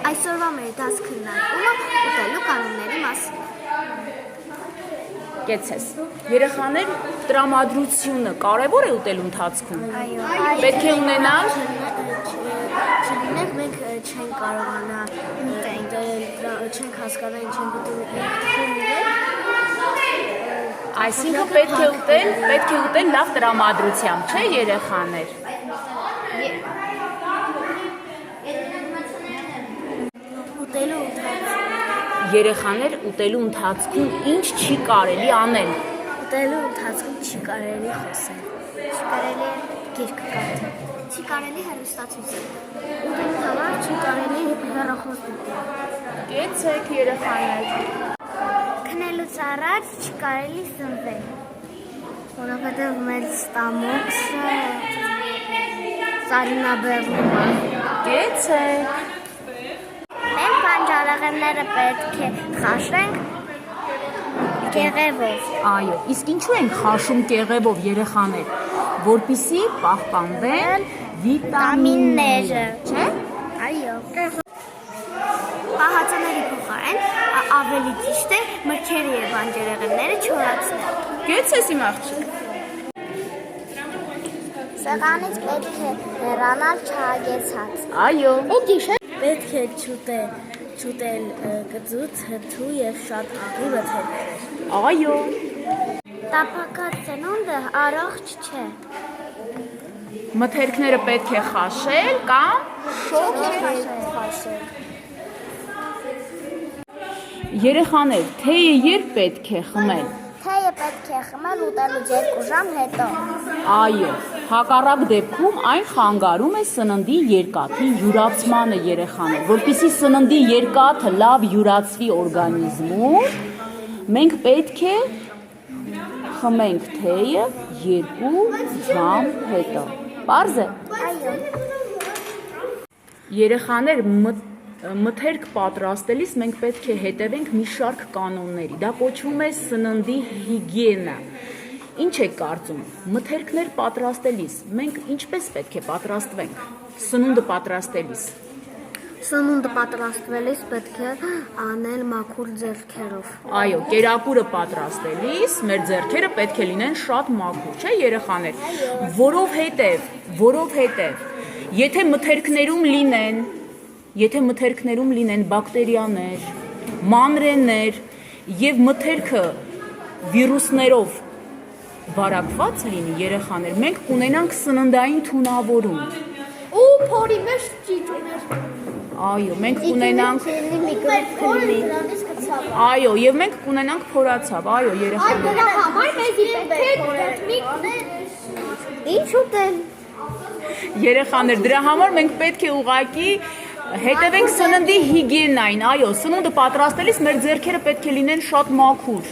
Այսօրվա մեր դաս քննարկումը ուտելու կանոնների մասին։ Կեցես, երեխաներ տրամադրությունը կարևոր է ուտելու ընթացքում։ Պետք է ունենալ Չլինենք մենք չենք կարողանա չենք հասկանա ինչ են ուտել։ Այսինքն պետք է ուտել լավ տրամադրությամբ, չէ՞ երեխաներ։ Երեխաներ ուտելու ընթացքում ինչ չի կարելի անել։ Ուտելու ընթացքում չի կարելի խոսել։ Չի կարելի գիրք կարդալ։ Չի կարելի հեռուստացույց դիտել։ Ուտելու համար չի կարելի հեռախոս դիտել։ Կեցեք երեխաներ։ Քնելուց առաջ չի կարելի սնվել։ Որովհետև մեր ստամոքսը ծարինաբեռնում է։ Կեցեք։ Մենք բանջարեղենները պետք է խաշենք կեղևով։ Այո, իսկ ինչու ենք խաշում կեղևով երեխաներ, որպեսզի պահպանվեն վիտամինները, չէ՞։ Այո։ Պահածաների փոխարեն ավելի ճիշտ է մրգերը եւ բանջարեղենները չորացնել։ Կեցես իմ աղջիկ։ Սեղանից պետք է հեռանալ չհագեցած։ Այո։ Պետք է չուտել կծուց, հթու եւ շատ աղի մթերքներ։ Այո։ Տապակած ծնունդը առողջ չէ։ Մթերքները պետք է խաշել կամ Շոգ խաշել։ երեխաներ, թեյը երբ պետք է խմել։ Թեյը պետք է խմել ուտելուց 2 ժամ հետո։ Այո, հակառակ դեպքում այն խանգարում է սննդի երկաթի յուրացմանը երեխաներ, որպեսզի սննդի երկաթը լավ յուրացվի օրգանիզմում, մենք պետք է խմենք թեյը 2 ժամ հետո։ Պարզ է։ Այո։ Երեխաներ մթերք պատրաստելիս մենք պետք է հետևենք մի շարք կանոնների։ Դա կոչվում է սննդի հիգիենա։ Ինչ եք կարծում, մթերքներ պատրաստելիս մենք ինչպես պետք է պատրաստվենք, սնունդը պատրաստելիս։ Սնունդը պատրաստվելիս պետք է անել մաքուր ձեռքերով։ Այո, կերակուրը պատրաստելիս մեր ձեռքերը պետք է լինեն շատ մաքուր, չէ՞ երեխաներ, որովհետև եթե մթերքներում լինեն բակտերիաներ, մանրեններ եւ մթերքը վիրուսներով վարակված լինի երեխաներ, մենք կունենանք սննդային թունավորում։ Ու փորի մեջ ճիճուներ։ Այո, մենք կունենանք Այո, եւ մենք կունենանք փորացավ, այո, երեխաներ։ Դրա համար մեզի պետք է ինչ ուտել։ Երեխաներ, դրա համար մենք պետք է ուղղակի հետևենք սննդի հիգիենային, այո, սնունդը պատրաստելիս մեր ձեռքերը պետք է լինեն շատ մաքուր։